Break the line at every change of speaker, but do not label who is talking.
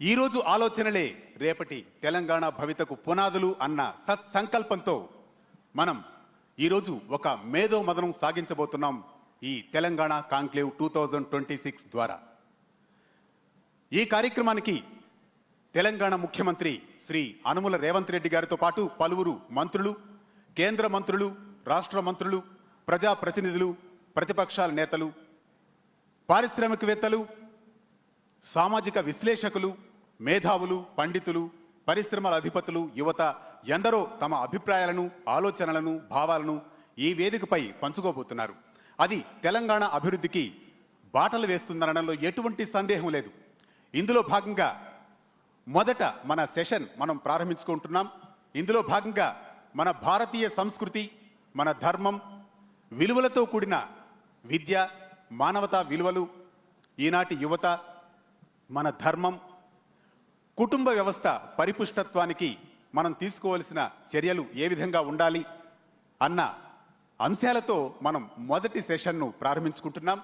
ఈరోజు ఆలోచనలే రేపటి తెలంగాణ భవితకు పునాదులు అన్న సత్సంకల్పంతో మనం ఈరోజు ఒక మేధో మదనం సాగించబోతున్నాం ఈ తెలంగాణ కాంక్లేవ్ 2026 ద్వారా. ఈ కార్యక్రమానికి తెలంగాణ ముఖ్యమంత్రి శ్రీ అనుముల రేవంత్ రెడ్డి గారితో పాటు పలువురు మంత్రులు, కేంద్ర మంత్రులు, రాష్ట్ర మంత్రులు, ప్రజాప్రతినిధులు, ప్రతిపక్షాల నేతలు, పారిశ్రామికవేత్తలు, సామాజిక విశ్లేషకులు, మేధావులు, పండితులు, పరిశ్రమల అధిపతులు, యువత ఎందరో తమ అభిప్రాయాలను, ఆలోచనలను, భావాలను ఈ వేదికపై పంచుకోబోతున్నారు. అది తెలంగాణ అభివృద్ధికి బాటలు వేస్తుందనడంలో ఎటువంటి సందేహం లేదు. ఇందులో భాగంగా మొదట మన సెషన్ మనం ప్రారంభించుకుంటున్నాం. ఇందులో భాగంగా మన భారతీయ సంస్కృతి, మన ధర్మం, విలువలతో కూడిన విద్య, మానవతా విలువలు, ఈనాటి యువత, మన ధర్మం, కుటుంబ వ్యవస్థ పరిపుష్టత్వానికి మనం తీసుకోవాల్సిన చర్యలు ఏ విధంగా ఉండాలి అన్న అంశాలతో మనం మొదటి సెషన్ను ప్రారంభించుకుంటున్నాం.